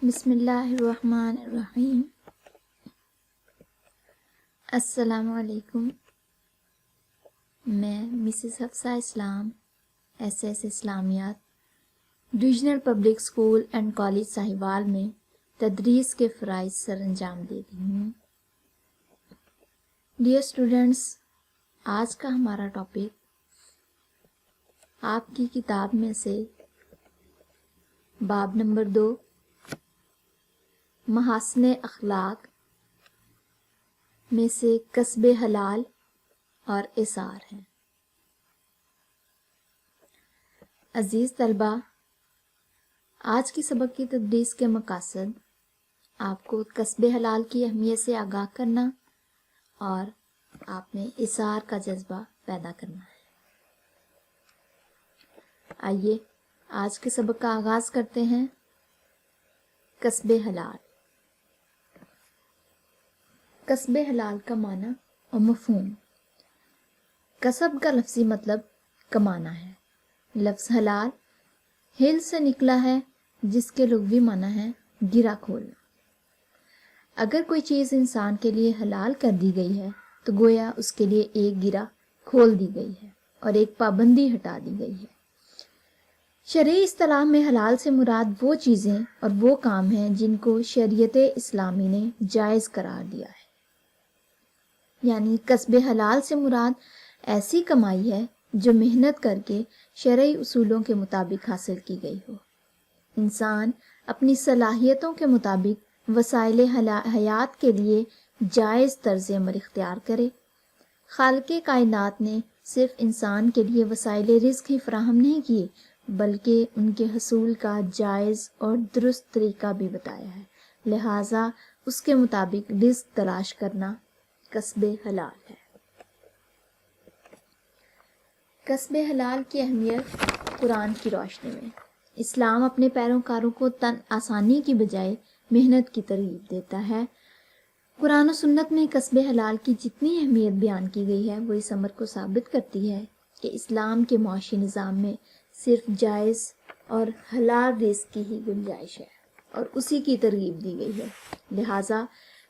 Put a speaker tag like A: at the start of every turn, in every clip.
A: بسم اللہ الرحمن الرحیم۔ السلام علیکم۔ میں Mrs Hafsa Islam S S اسلامیات divisional public school and college Sahiwal میں تدریس کے فرائض سر انجام دے رہی ہوں۔ ڈیئر اسٹوڈنٹس، آج کا ہمارا ٹاپک آپ کی کتاب میں سے باب نمبر 2 محاسن اخلاق میں سے کسب حلال اور اثار ہے۔ عزیز طلبہ، آج کی سبق کی تدریس کے مقاصد آپ کو کسب حلال کی اہمیت سے آگاہ کرنا اور آپ میں اثار کا جذبہ پیدا کرنا ہے۔ آئیے آج کے سبق کا آغاز کرتے ہیں۔ کسب حلال۔ کسب حلال کا معنی اور مفہوم۔ کسب کا لفظی مطلب کمانا ہے۔ لفظ حلال ہل سے نکلا ہے جس کے لغوی معنی ہے گرہ کھولنا۔ اگر کوئی چیز انسان کے لیے حلال کر دی گئی ہے تو گویا اس کے لیے ایک گرہ کھول دی گئی ہے اور ایک پابندی ہٹا دی گئی ہے۔ شرعی اصطلاح میں حلال سے مراد وہ چیزیں اور وہ کام ہیں جن کو شریعت اسلامی نے جائز قرار دیا ہے۔ یعنی کسب حلال سے مراد ایسی کمائی ہے جو محنت کر کے شرعی اصولوں کے مطابق حاصل کی گئی ہو۔ انسان اپنی صلاحیتوں کے مطابق وسائل حیات کے لیے جائز طرز عمل اختیار کرے۔ خالق کائنات نے صرف انسان کے لیے وسائل رزق ہی فراہم نہیں کیے بلکہ ان کے حصول کا جائز اور درست طریقہ بھی بتایا ہے، لہٰذا اس کے مطابق رزق تلاش کرنا کسب حلال ہے۔ کسب حلال کی اہمیت قرآن کی روشنی میں۔ اسلام اپنے پیروکاروں کو تن آسانی کی بجائے محنت کی ترغیب دیتا ہے۔ قرآن و سنت میں کسب حلال کی جتنی اہمیت بیان کی گئی ہے وہ اس امر کو ثابت کرتی ہے کہ اسلام کے معاشی نظام میں صرف جائز اور حلال رزق کی ہی گنجائش ہے اور اسی کی ترغیب دی گئی ہے، لہٰذا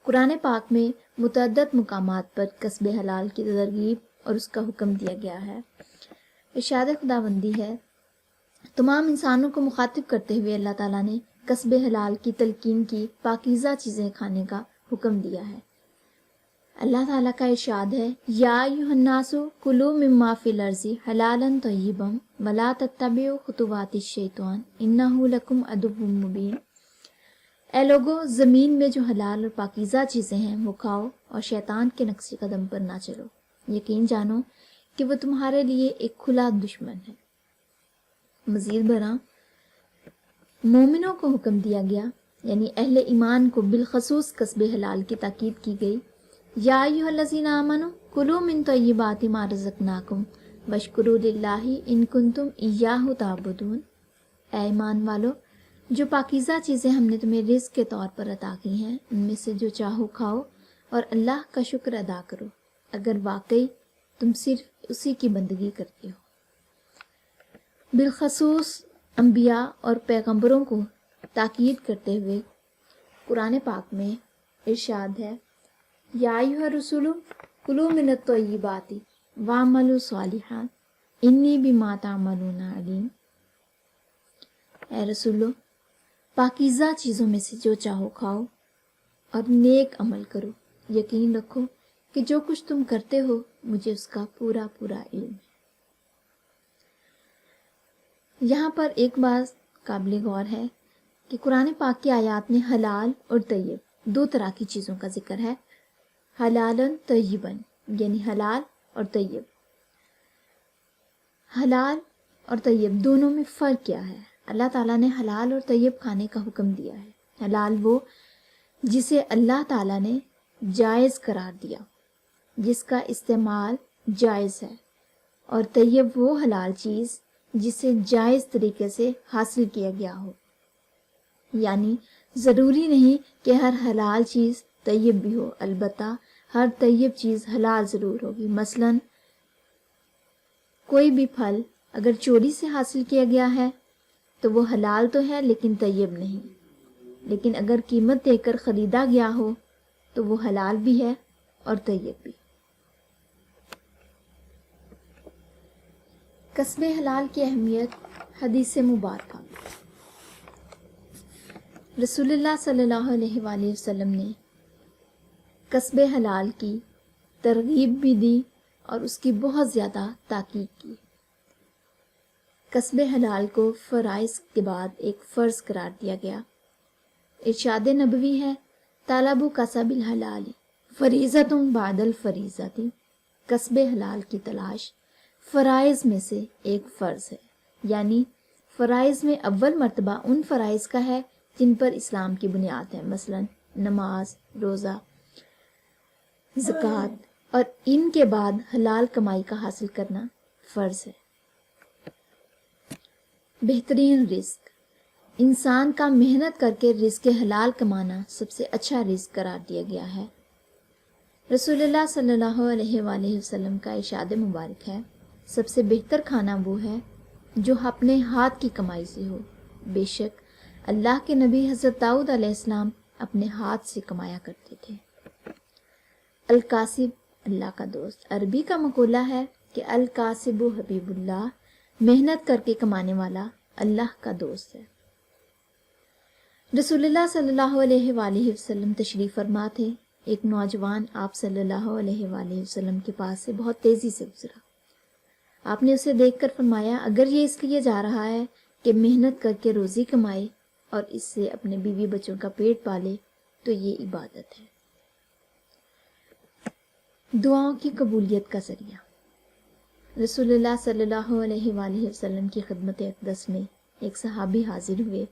A: قرآن پاک میں متعدد مقامات پر کسب حلال کی ترغیب اور اس کا حکم دیا گیا ہے۔ ارشاد خداوندی ہے، تمام انسانوں کو مخاطب کرتے ہوئے اللہ تعالیٰ نے کسب حلال کی تلقین کی پاکیزہ چیزیں کھانے کا حکم دیا ہے۔ اللہ تعالیٰ کا ارشاد ہے، یا ایھا الناس کلوا مما فی الارض حلالا طیبا ولا تتبعوا خطوات الشیطان انہ لکم عدو مبین۔ اے لوگو، زمین میں جو حلال اور پاکیزہ چیزیں ہیں وہ کھاؤ اور شیطان کے نقش قدم پر نہ چلو، یقین جانو کہ وہ تمہارے لیے ایک کھلا دشمن ہے۔ مزید برآں مومنوں کو حکم دیا گیا، یعنی اہل ایمان کو بالخصوص کسب حلال کی تاکید کی گئی۔ یا ایھا الذین آمنوا کلوا من طیبات ما رزقناکم واشکروا للہ ان کنتم ایاہ تعبدون۔ اے ایمان والو، جو پاکیزہ چیزیں ہم نے تمہیں رزق کے طور پر عطا کی ہیں ان میں سے جو چاہو کھاؤ اور اللہ کا شکر ادا کرو اگر واقعی تم صرف اسی کی بندگی کرتے ہو۔ بالخصوص انبیاء اور پیغمبروں کو تاکید کرتے ہوئے قرآن پاک میں ارشاد ہے، یا ایھا الرسول کلوا من الطیبات واعملوا صالحا انی بما تعملون علیم۔ اے رسولو، پاکیزہ چیزوں میں سے جو چاہو کھاؤ اور نیک عمل کرو، یقین رکھو کہ جو کچھ تم کرتے ہو مجھے اس کا پورا پورا علم ہے۔ یہاں پر ایک بات قابل غور ہے کہ قرآن پاک کی آیات میں حلال اور طیب دو طرح کی چیزوں کا ذکر ہے، حلالن طیبن، یعنی حلال اور طیب۔ حلال اور طیب دونوں میں فرق کیا ہے؟ اللہ تعالیٰ نے حلال اور طیب کھانے کا حکم دیا ہے۔ حلال وہ جسے اللہ تعالیٰ نے جائز قرار دیا، جس کا استعمال جائز ہے، اور طیب وہ حلال چیز جسے جائز طریقے سے حاصل کیا گیا ہو۔ یعنی ضروری نہیں کہ ہر حلال چیز طیب بھی ہو، البتہ ہر طیب چیز حلال ضرور ہوگی۔ مثلاً کوئی بھی پھل اگر چوری سے حاصل کیا گیا ہے تو وہ حلال تو ہے لیکن طیب نہیں۔ لیکن اگر قیمت دے کر خریدا گیا ہو تو وہ حلال بھی ہے اور طیب بھی۔ کسب حلال کی اہمیت، حدیث مبارکہ۔ رسول اللہ صلی اللہ علیہ وآلہ وسلم نے کسب حلال کی ترغیب بھی دی اور اس کی بہت زیادہ تاکید کی۔ کسب حلال کو فرائض کے بعد ایک فرض قرار دیا گیا۔ ارشاد نبوی ہے، طلب کسب الحلال فریضۃ بعد الفریضۃ، کسب حلال کی تلاش فرائض میں سے ایک فرض ہے، یعنی فرائض میں اول مرتبہ ان فرائض کا ہے جن پر اسلام کی بنیاد ہے، مثلا نماز، روزہ، زکوٰۃ، اور ان کے بعد حلال کمائی کا حاصل کرنا فرض ہے۔ بہترین رزق، انسان کا محنت کر کے رزق حلال کمانا سب سے اچھا رزق قرار دیا گیا ہے۔ رسول اللہ صلی اللہ علیہ وآلہ وسلم کا ارشاد مبارک ہے، سب سے بہتر کھانا وہ ہے جو اپنے ہاتھ کی کمائی سے ہو۔ بے شک اللہ کے نبی حضرت داؤد علیہ السلام اپنے ہاتھ سے کمایا کرتے تھے۔ الکاسب اللہ کا دوست، عربی کا مقولہ ہے کہ الکاسب حبیب اللہ، محنت کر کے کمانے والا اللہ کا دوست ہے۔ رسول اللہ صلی اللہ علیہ وآلہ وسلم تشریف فرما تھے۔ ایک نوجوان آپ صلی اللہ علیہ وآلہ وسلم کے پاس سے بہت تیزی سے گزرا۔ آپ نے اسے دیکھ کر فرمایا، اگر یہ اس لیے جا رہا ہے کہ محنت کر کے روزی کمائے اور اس سے اپنے بیوی بچوں کا پیٹ پالے تو یہ عبادت ہے۔ دعاؤں کی قبولیت کا ذریعہ، رسول اللہ صلی اللہ علیہ وآلہ وسلم کی خدمت اقدس میں ایک صحابی حاضر ہوئے۔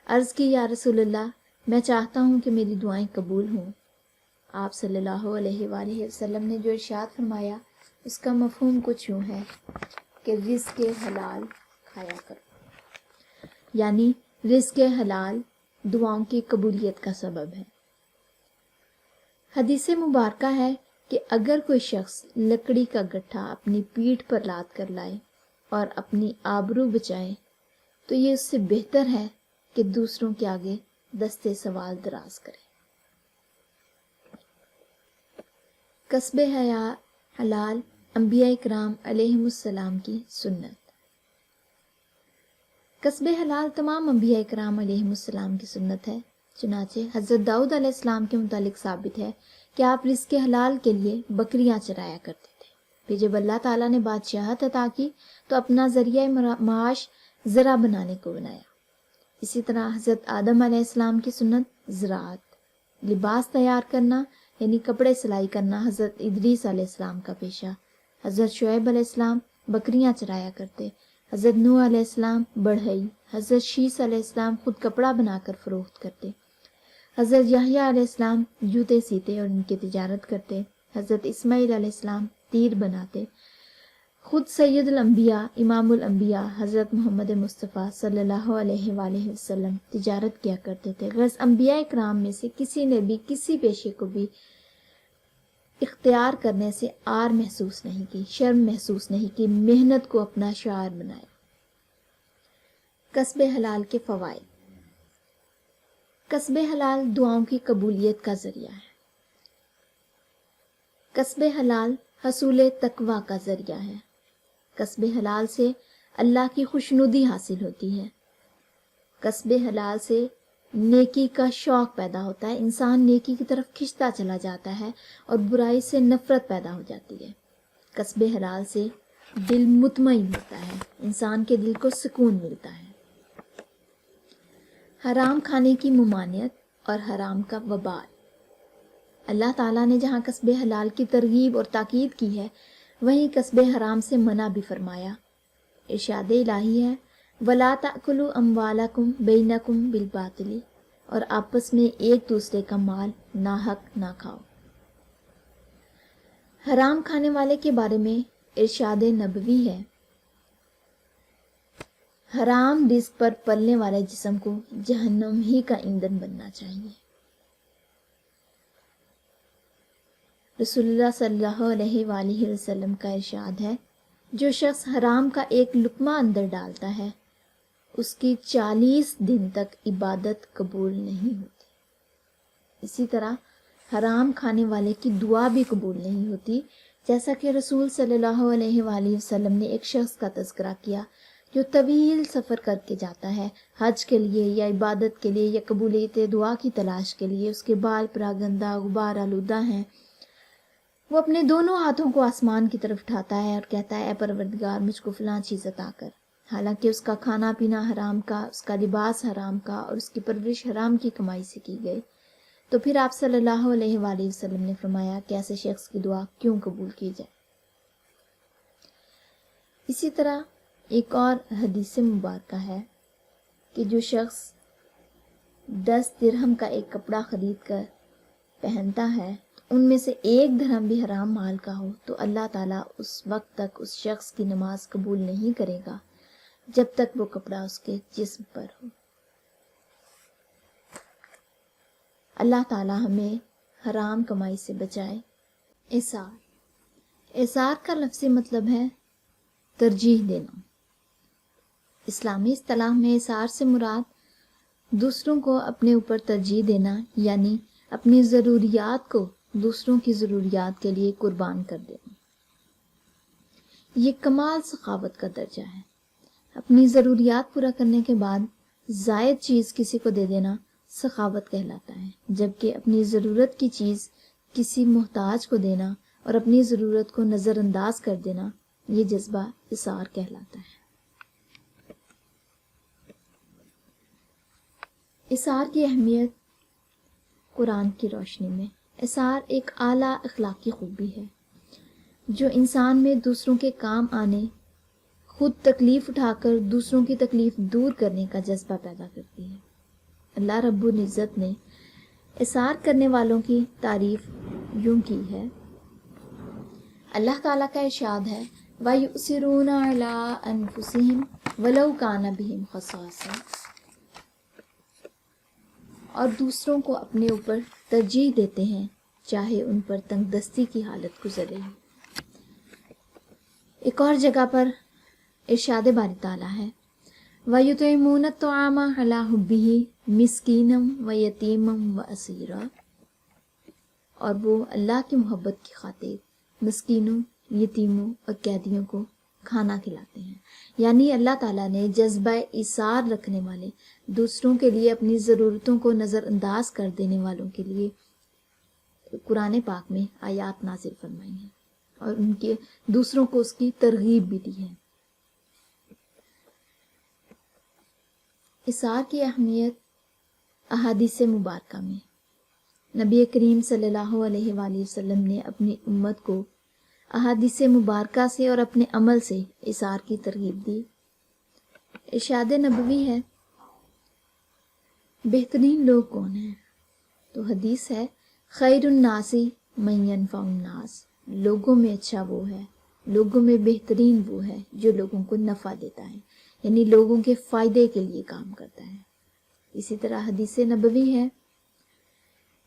A: عرض کی، یا رسول اللہ، میں چاہتا ہوں کہ میری دعائیں قبول ہوں۔ آپ صلی اللہ علیہ وآلہ وسلم نے جو ارشاد فرمایا اس کا مفہوم کچھ یوں ہے کہ رزق حلال کھایا کرو، یعنی رزق حلال دعاؤں کی قبولیت کا سبب ہے۔ حدیث مبارکہ ہے کہ اگر کوئی شخص لکڑی کا گٹھا اپنی پیٹھ پر لاد کر لائے اور اپنی آبرو بچائے تو یہ اس سے بہتر ہے کہ دوسروں کے آگے دستے سوال دراز کرے۔ کسب حلال انبیاء کرام علیہم السلام کی سنت۔ کسب حلال تمام انبیاء کرام علیہم السلام کی سنت ہے۔ چنانچہ حضرت داؤد علیہ السلام کے متعلق ثابت ہے کہ آپ رزق حلال کے لیے بکریاں چرایا کرتے تھے۔ پھر جب اللہ تعالیٰ نے بادشاہت عطا کی تو اپنا ذریعہ معاش زرع بنانے کو بنایا۔ اسی طرح حضرت آدم علیہ السلام کی سنت زراعت، لباس تیار کرنا یعنی کپڑے سلائی کرنا حضرت ادریس علیہ السلام کا پیشہ۔ حضرت شعیب علیہ السلام بکریاں چرایا کرتے، حضرت نوح علیہ السلام بڑھئی، حضرت شیس علیہ السلام خود کپڑا بنا کر فروخت کرتے، حضرت یحییٰ علیہ السلام جوتے سیتے اور ان کی تجارت کرتے، حضرت اسماعیل علیہ السلام تیر بناتے، خود سید الانبیاء امام الانبیاء حضرت محمد مصطفیٰ صلی اللہ علیہ وآلہ وسلم تجارت کیا کرتے تھے۔ غرض انبیاء کرام میں سے کسی نے بھی کسی پیشے کو بھی اختیار کرنے سے آر محسوس نہیں کی، شرم محسوس نہیں کی، محنت کو اپنا شعار بنایا۔ کسب حلال کے فوائد، کسب حلال دعاؤں کی قبولیت کا ذریعہ ہے۔ کسب حلال حصول تقویٰ کا ذریعہ ہے۔ کسب حلال سے اللہ کی خوشنودی حاصل ہوتی ہے۔ کسب حلال سے نیکی کا شوق پیدا ہوتا ہے، انسان نیکی کی طرف کھنچتا چلا جاتا ہے اور برائی سے نفرت پیدا ہو جاتی ہے۔ کسب حلال سے دل مطمئن ہوتا ہے، انسان کے دل کو سکون ملتا ہے۔ حرام کھانے کی ممانعت اور حرام کا وبال، اللہ تعالیٰ نے جہاں کسب حلال کی ترغیب اور تاکید کی ہے وہیں کسب حرام سے منع بھی فرمایا۔ ارشاد الہی ہے، وَلَا تَأْكُلُوا أَمْوَالَكُمْ بَيْنَكُمْ بِالْبَاطِلِ، اور آپس میں ایک دوسرے کا مال ناحق نہ کھاؤ۔ حرام کھانے والے کے بارے میں ارشاد نبوی ہے، حرام رزق پر پلنے والے جسم کو جہنم ہی کا ایندھن بننا چاہیے۔ رسول اللہ صلی اللہ علیہ وآلہ وسلم کا ارشاد ہے، جو شخص حرام کا ایک لقمہ اندر ڈالتا ہے اس کی 40 دن تک عبادت قبول نہیں ہوتی۔ اسی طرح حرام کھانے والے کی دعا بھی قبول نہیں ہوتی، جیسا کہ رسول صلی اللہ علیہ وآلہ وسلم نے ایک شخص کا تذکرہ کیا جو طویل سفر کر کے جاتا ہے حج کے لیے یا عبادت کے لیے یا قبولیت دعا کی تلاش کے لیے، اس کے بال پراگندہ غبار آلودہ ہیں، وہ اپنے دونوں ہاتھوں کو آسمان کی طرف اٹھاتا ہے اور کہتا ہے اے پروردگار مجھ کو فلاں چیز عطا کر، حالانکہ اس کا کھانا پینا حرام کا، اس کا لباس حرام کا اور اس کی پرورش حرام کی کمائی سے کی گئی۔ تو پھر آپ صلی اللہ علیہ وآلہ وسلم نے فرمایا کہ ایسے شخص کی دعا کیوں قبول کی جائے۔ اسی طرح ایک اور حدیث مبارکہ ہے کہ جو شخص 10 درہم کا ایک کپڑا خرید کر پہنتا ہے، ان میں سے 1 درہم بھی حرام مال کا ہو تو اللہ تعالیٰ اس وقت تک اس شخص کی نماز قبول نہیں کرے گا جب تک وہ کپڑا اس کے جسم پر ہو۔ اللہ تعالیٰ ہمیں حرام کمائی سے بچائے۔ اثار کا لفظی مطلب ہے ترجیح دینا۔ اسلامی اصطلاح میں اثار سے مراد دوسروں کو اپنے اوپر ترجیح دینا، یعنی اپنی ضروریات کو دوسروں کی ضروریات کے لیے قربان کر دینا۔ یہ کمال سخاوت کا درجہ ہے۔ اپنی ضروریات پورا کرنے کے بعد زائد چیز کسی کو دے دینا سخاوت کہلاتا ہے، جبکہ اپنی ضرورت کی چیز کسی محتاج کو دینا اور اپنی ضرورت کو نظر انداز کر دینا یہ جذبہ اثار کہلاتا ہے۔ اثار کی اہمیت قرآن کی روشنی میں۔ اثار ایک اعلیٰ اخلاقی خوبی ہے جو انسان میں دوسروں کے کام آنے، خود تکلیف اٹھا کر دوسروں کی تکلیف دور کرنے کا جذبہ پیدا کرتی ہے۔ اللہ رب العزت نے اثار کرنے والوں کی تعریف یوں کی ہے۔ اللہ تعالیٰ کا ارشاد ہے وَيُؤْثِرُونَ عَلَىٰ أَنفُسِهِمْ وَلَوْ كَانَ بِهِمْ خَصَاصَةٌ، اور دوسروں کو اپنے اوپر ترجیح دیتے ہیں چاہے ان پر تنگ دستی کی حالت گزر رہی ہو۔ ایک اور جگہ پر ارشاد باری تعالیٰ ہے وَيُطْعِمُونَ الطَّعَامَ عَلَىٰ حُبِّهِ مِسْكِينًا وَيَتِيمًا وَأَسِيرًا، اور وہ اللہ کی محبت کی خاطر مسکینوں، یتیموں اور قیدیوں کو کھانا کھلاتے ہیں۔ یعنی اللہ تعالیٰ نے جذبہ ایثار رکھنے والے، دوسروں کے لیے اپنی ضرورتوں کو نظر انداز کر دینے والوں کے لیے قرآن پاک میں آیات نازل فرمائی ہیں اور ان کے دوسروں کو اس کی ترغیب بھی دی ہے۔ اثار کی اہمیت احادیث مبارکہ میں۔ نبی کریم صلی اللہ علیہ وآلہ وسلم نے اپنی امت کو احادیث مبارکہ سے اور اپنے عمل سے اثار کی ترغیب دی۔ ارشاد نبوی ہے بہترین لوگ کون ہیں؟ تو حدیث ہے خیر الناس من ینفع الناس، لوگوں میں اچھا وہ ہے، لوگوں میں بہترین وہ ہے جو لوگوں کو نفع دیتا ہے، یعنی لوگوں کے فائدے کے لیے کام کرتا ہے۔ اسی طرح حدیث نبوی ہے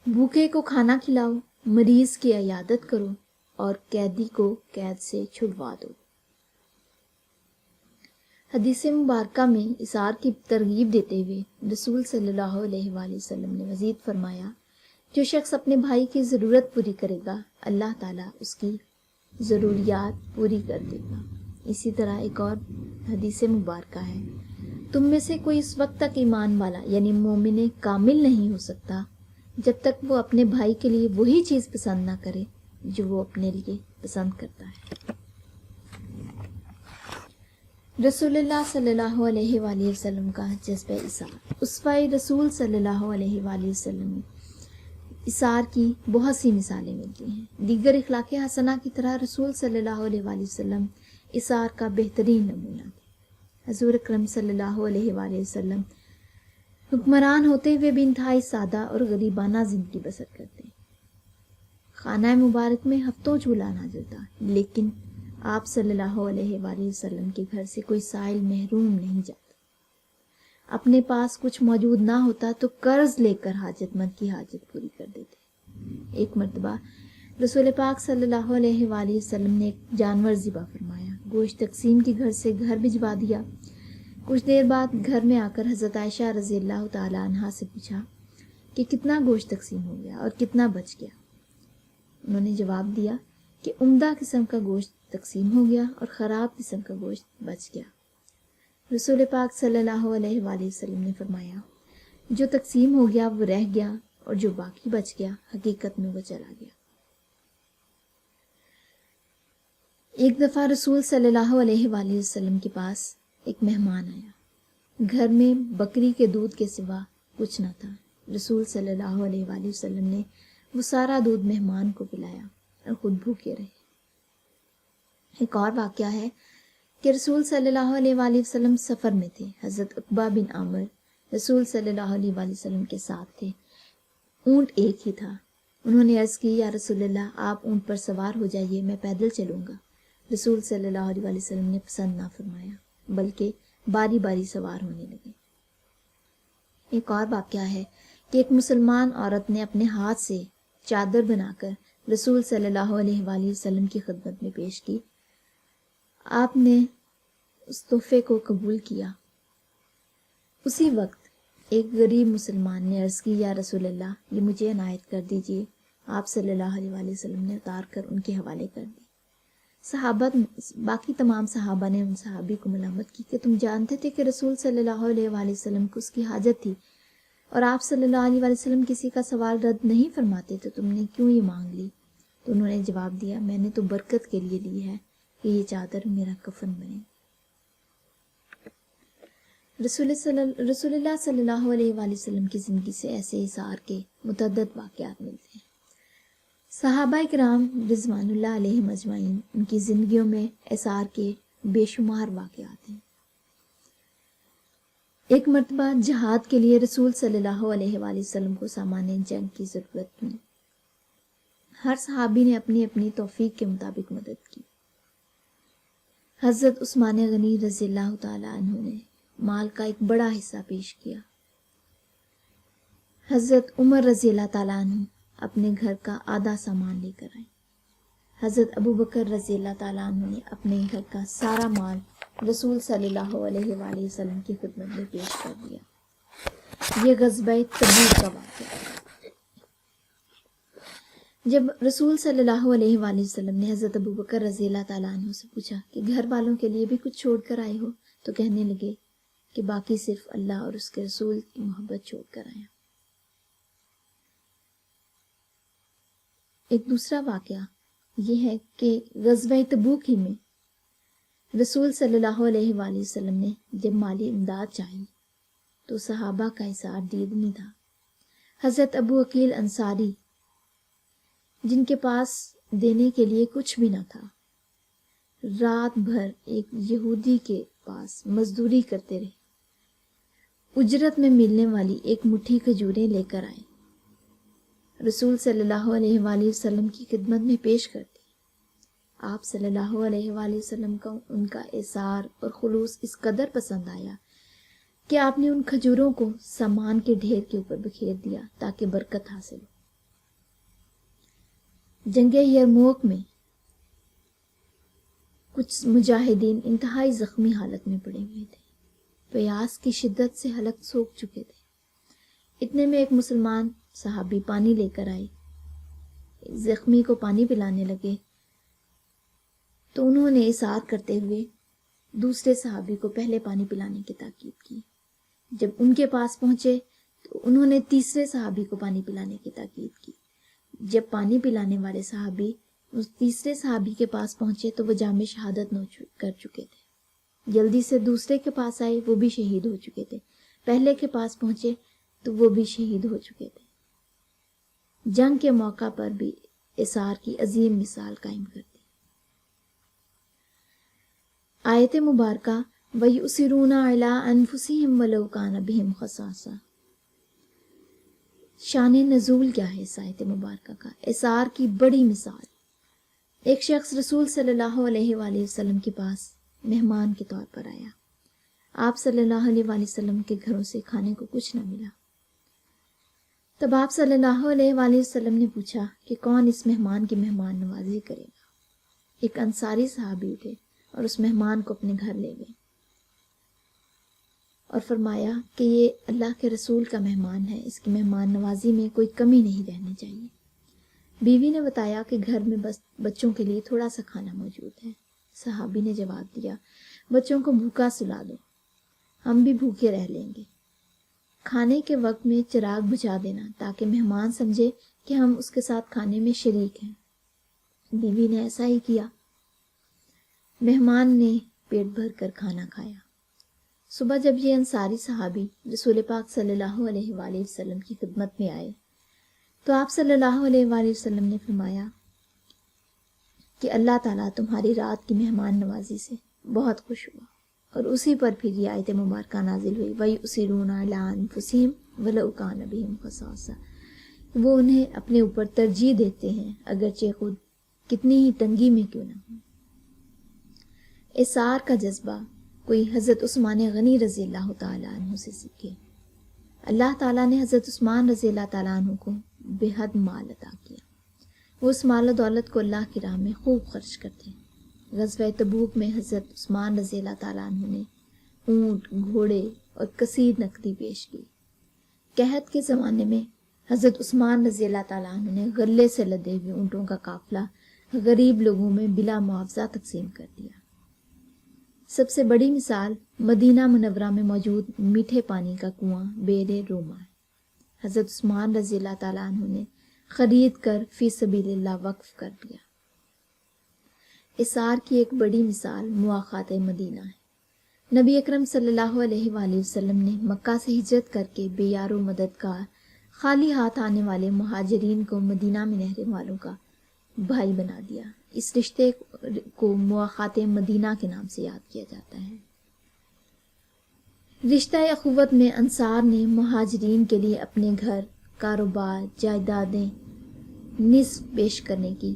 A: بھوکے کو کھانا کھلاؤ، مریض کی عیادت کرو اور قیدی کو قید سے چھڑوا دو۔ حدیث مبارکہ میں اثار کی ترغیب دیتے ہوئے رسول صلی اللہ علیہ وآلہ وسلم نے مزید فرمایا جو شخص اپنے بھائی کی ضرورت پوری کرے گا اللہ تعالیٰ اس کی ضروریات پوری کر دے گا۔ اسی طرح ایک اور حدیث مبارکہ ہے تم میں سے کوئی اس وقت تک ایمان والا یعنی مومن کامل نہیں ہو سکتا جب تک وہ اپنے بھائی کے لیے وہی چیز پسند نہ کرے جو وہ اپنے لیے پسند کرتا ہے۔ رسول اللہ صلی اللہ علیہ وآلہ وسلم کا جذبہ اثار۔ اسوہ رسول صلی اللہ علیہ وآلہ وسلم میں اثار کی بہت سی مثالیں ملتی ہیں۔ دیگر اخلاق حسنہ کی طرح رسول صلی اللہ علیہ وآلہ وسلم اثار کا بہترین نمونہ تھے۔ حضور اکرم صلی اللہ علیہ وآلہ وسلم حکمران ہوتے ہوئے بھی انتہائی سادہ اور غریبانہ زندگی بسر کرتے۔ خانہ مبارک میں ہفتوں جھولا نازل تھا، لیکن آپ صلی اللہ علیہ وآلہ وسلم کے گھر سے کوئی سائل محروم نہیں جاتا۔ اپنے پاس کچھ موجود نہ ہوتا تو قرض لے کر حاجت مند کی حاجت پوری کر دیتے۔ ایک مرتبہ رسول پاک صلی اللہ علیہ وآلہ وسلم نے ایک جانور ذبح فرمایا، گوشت تقسیم کی گھر سے گھر بھجوا دیا۔ کچھ دیر بعد گھر میں آ کر حضرت عائشہ رضی اللہ تعالیٰ عنہا سے پوچھا کہ کتنا گوشت تقسیم ہو گیا اور کتنا بچ گیا۔ انہوں نے جواب دیا کہ عمدہ قسم کا گوشت تقسیم ہو گیا اور خراب قسم کا گوشت بچ گیا۔ رسول پاک صلی اللہ علیہ وآلہ وسلم نے فرمایا، جو تقسیم ہو گیا وہ رہ گیا اور جو باقی بچ گیا حقیقت میں وہ چلا گیا۔ ایک دفعہ رسول صلی اللہ علیہ وآلہ وسلم کے پاس ایک مہمان آیا۔ گھر میں بکری کے دودھ کے سوا کچھ نہ تھا۔ رسول صلی اللہ علیہ وآلہ وسلم نے وہ سارا دودھ مہمان کو پلایا اور خود بھوکے رہے۔ ایک اور واقعہ ہے کہ رسول صلی اللہ علیہ وآلہ وسلم سفر میں تھے۔ حضرت عقبہ بن عامر رسول صلی اللہ علیہ وآلہ وسلم کے ساتھ تھے۔ اونٹ ایک ہی تھا۔ انہوں نے عرض کی، یا رسول اللہ، آپ اونٹ پر سوار ہو جائیے، میں پیدل چلوں گا۔ رسول صلی اللہ علیہ وآلہ وسلم نے پسند نہ فرمایا، بلکہ باری باری سوار ہونے لگے۔ ایک اور واقعہ ہے کہ ایک مسلمان عورت نے اپنے ہاتھ سے چادر بنا کر رسول صلی اللہ علیہ وآلہ وسلم کی خدمت میں پیش کی۔ آپ نے اس تحفے کو قبول کیا۔ اسی وقت ایک غریب مسلمان نے عرض کی، یا رسول اللہ، یہ مجھے عنایت کر دیجیے۔ آپ صلی اللہ علیہ وآلہ وسلم نے اتار کر ان کے حوالے کر دی۔ باقی تمام صحابہ نے ان صحابی کو ملامت کی کہ تم جانتے تھے کہ رسول صلی اللہ علیہ وآلہ وسلم کو اس کی حاجت تھی اور آپ صلی اللہ علیہ وآلہ وسلم کسی کا سوال رد نہیں فرماتے، تو تم نے کیوں یہ مانگ لی؟ تو انہوں نے جواب دیا، میں نے تو برکت کے لیے لی ہے کہ یہ چادر میرا کفن بنے۔ رسول اللہ صلی اللہ علیہ وآلہ وسلم کی زندگی سے ایسے اثار کے متعدد واقعات ملتے ہیں۔ صحابہ کرام رضوان اللہ علیہم اجمعین، ان کی زندگیوں میں اثار کے بے شمار واقعات ہیں۔ ایک مرتبہ جہاد کے لیے رسول صلی اللہ علیہ وآلہ وسلم کو سامان جنگ کی ضرورت پڑی۔ ہر صحابی نے اپنی اپنی توفیق کے مطابق مدد کی۔ حضرت عثمان غنی رضی اللہ تعالی عنہ نے مال کا ایک بڑا حصہ پیش کیا۔ حضرت عمر رضی اللہ تعالیٰ عنہ اپنے گھر کا آدھا سامان لے کر آئے۔ حضرت ابو بکر رضی اللہ تعالیٰ عنہ نے اپنے گھر کا سارا مال رسول صلی اللہ علیہ وآلہ وسلم کی خدمت میں پیش کر دیا۔ یہ غزوہ تبوک کا واقعہ ہے۔ جب رسول صلی اللہ علیہ وآلہ وسلم نے حضرت ابو بکر رضی اللہ تعالیٰ عنہ سے پوچھا کہ گھر والوں کے لیے بھی کچھ چھوڑ کر آئے ہو، تو کہنے لگے کہ باقی صرف اللہ اور اس کے رسول کی محبت چھوڑ کر آیا۔ ایک دوسرا واقعہ یہ ہے کہ غزوہ تبوک ہی میں رسول صلی اللہ علیہ وآلہ وسلم نے جب مالی امداد چاہی تو صحابہ کا اظہار دید نہیں تھا۔ حضرت ابو عقیل انصاری، جن کے پاس دینے کے لیے کچھ بھی نہ تھا، رات بھر ایک یہودی کے پاس مزدوری کرتے رہے، اجرت میں ملنے والی ایک مٹھی کھجوریں لے کر آئے، رسول صلی اللہ علیہ وآلہ وسلم کی خدمت میں پیش کر دی۔ آپ صلی اللہ علیہ وآلہ وسلم کو ان کا اظہار اور خلوص اس قدر پسند آیا کہ آپ نے ان کھجوروں کو سامان کے ڈھیر کے اوپر بکھیر دیا تاکہ برکت حاصل ہو۔ جنگ یرموک میں کچھ مجاہدین انتہائی زخمی حالت میں پڑے ہوئے تھے، پیاس کی شدت سے حلق سوکھ چکے تھے۔ اتنے میں ایک مسلمان صحابی پانی لے کر آئے، زخمی کو پانی پلانے لگے تو انہوں نے اصرار کرتے ہوئے دوسرے صحابی کو پہلے پانی پلانے کی تاکید کی۔ جب ان کے پاس پہنچے تو انہوں نے تیسرے صحابی کو پانی پلانے کی تاکید کی۔ جب پانی پلانے والے صحابی اس تیسرے صحابی کے پاس پہنچے تو وہ جام شہادت کر چکے تھے۔ جلدی سے دوسرے کے پاس آئے، وہ بھی شہید ہو چکے تھے۔ پہلے کے پاس پہنچے تو وہ بھی شہید ہو چکے تھے۔ جنگ کے موقع پر بھی اثار کی عظیم مثال قائم کر دی۔ آیت مبارکہ وَيُؤْثِرُونَ عَلَىٰ أَنفُسِهِمْ وَلَوْ كَانَ بِهِمْ خَصَاصَةٌ، شان نزول کیا ہے اس آیت مبارکہ کا؟ اثار کی بڑی مثال۔ ایک شخص رسول صلی اللہ علیہ وآلہ وسلم کے پاس مہمان کے طور پر آیا۔ آپ صلی اللہ علیہ وآلہ وسلم کے گھروں سے کھانے کو کچھ نہ ملا۔ تب آپ صلی اللہ علیہ وآلہ وسلم نے پوچھا کہ کون اس مہمان کی مہمان نوازی کرے گا۔ ایک انصاری صحابی اٹھے اور اس مہمان کو اپنے گھر لے گئے۔ اور فرمایا کہ یہ اللہ کے رسول کا مہمان ہے، اس کی مہمان نوازی میں کوئی کمی نہیں رہنی چاہیے۔ بیوی نے بتایا کہ گھر میں بس بچوں کے لیے تھوڑا سا کھانا موجود ہے۔ صحابی نے جواب دیا، بچوں کو بھوکا سلا دو، ہم بھی بھوکے رہ لیں گے۔ کھانے کے وقت میں چراغ بجھا دینا تاکہ مہمان سمجھے کہ ہم اس کے ساتھ کھانے میں شریک ہیں۔ بیوی نے ایسا ہی کیا۔ مہمان نے پیٹ بھر کر کھانا کھایا۔ صبح جب یہ انصاری صحابی رسول پاک صلی اللہ علیہ وآلہ وسلم کی خدمت میں آئے تو آپ صلی اللہ علیہ وآلہ وسلم نے فرمایا کہ اللہ تعالیٰ تمہاری رات کی مہمان نوازی سے بہت خوش ہوا، اور اسی پر پھر یہ آیت مبارکہ نازل ہوئی، وَيُؤْثِرُونَ عَلَىٰ أَنفُسِهِمْ وَلَوْ كَانَ بِهِمْ خَصَاصَةٌ، وہ انہیں اپنے اوپر ترجیح دیتے ہیں اگرچہ خود کتنی ہی تنگی میں کیوں نہ ہوں۔ اثار کا جذبہ کوئی حضرت عثمان غنی رضی اللہ تعالیٰ عنہ سے سیکھے۔ اللہ تعالیٰ نے حضرت عثمان رضی اللہ تعالیٰ عنہ کو بے حد مال عطا کیا۔ وہ اس مال و دولت کو اللہ کی راہ میں خوب خرچ کرتے۔ غزوہ تبوک میں حضرت عثمان رضی اللہ تعالیٰ عنہ نے اونٹ، گھوڑے اور کثیر نقدی پیش کی۔ قحط کے زمانے میں حضرت عثمان رضی اللہ تعالیٰ عنہ نے غلے سے لدے ہوئے اونٹوں کا قافلہ غریب لوگوں میں بلا معاوضہ تقسیم کر دیا۔ سب سے بڑی مثال مدینہ منورہ میں موجود میٹھے پانی کا کنواں بئر روما ہے۔ حضرت عثمان رضی اللہ تعالیٰ عنہ نے خرید کر فی سبیل اللہ وقف کر دیا۔ اثار کی ایک بڑی مثال مواخات مدینہ ہے۔ نبی اکرم صلی اللہ علیہ وآلہ وسلم نے مکہ سے ہجرت کر کے بے یار و مددگار خالی ہاتھ آنے والے مہاجرین کو مدینہ میں رہنے والوں کا بھائی بنا دیا۔ اس رشتے کو مواخات مدینہ کے نام سے یاد کیا جاتا ہے۔ رشتہ اخوت میں انصار نے مہاجرین کے لیے اپنے گھر، کاروبار، جائیدادیں نصف پیش کرنے کی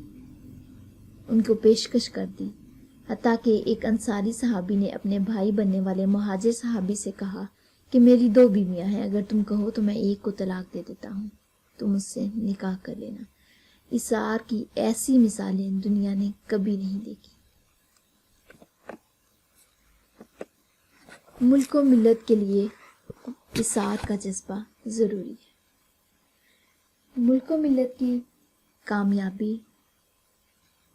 A: ان کو پیشکش کر دی، حتیٰ کہ ایک انصاری صحابی نے اپنے بھائی بننے والے مہاجر صحابی سے کہا کہ میری 2 بیویاں ہیں، اگر تم کہو تو میں ایک کو طلاق دے دیتا ہوں، تم اس سے نکاح کر لینا۔ اثار کی ایسی مثالیں دنیا نے کبھی نہیں دیکھی۔ ملک و ملت کے لیے اثار کا جذبہ ضروری ہے۔ ملک و ملت کی کامیابی،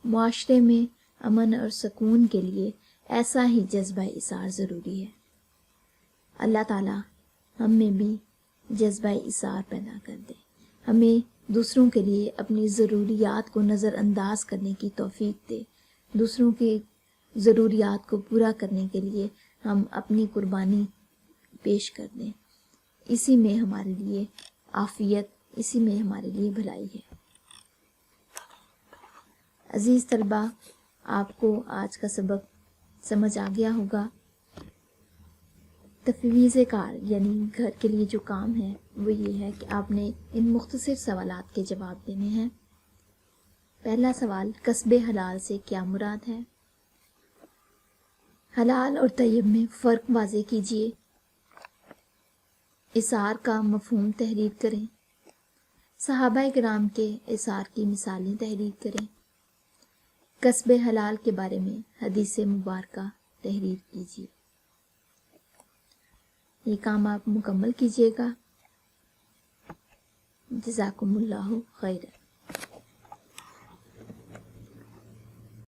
A: معاشرے میں امن اور سکون کے لیے ایسا ہی جذبہ اثار ضروری ہے۔ اللہ تعالیٰ ہم میں بھی جذبہ اثار پیدا کر دے، ہمیں دوسروں کے لیے اپنی ضروریات کو نظر انداز کرنے کی توفیق دے، دوسروں کے ضروریات کو پورا کرنے کے لیے ہم اپنی قربانی پیش کر دیں۔ اسی میں ہمارے لیے عافیت، اسی میں ہمارے لیے بھلائی ہے۔ عزیز طلبہ، آپ کو آج کا سبق سمجھ آ گیا ہوگا۔ تفویض کار یعنی گھر کے لیے جو کام ہے وہ یہ ہے کہ آپ نے ان مختصر سوالات کے جواب دینے ہیں۔ پہلا سوال، کسب حلال سے کیا مراد ہے؟ حلال اور طیب میں فرق واضح کیجیے۔ اثار کا مفہوم تحریر کریں۔ صحابہ کرام کے اثار کی مثالیں تحریر کریں۔ کسب حلال کے بارے میں حدیث مبارکہ تحریر کیجیے۔ یہ کام آپ مکمل کیجیے گا۔ جزاکم اللہ خیرا۔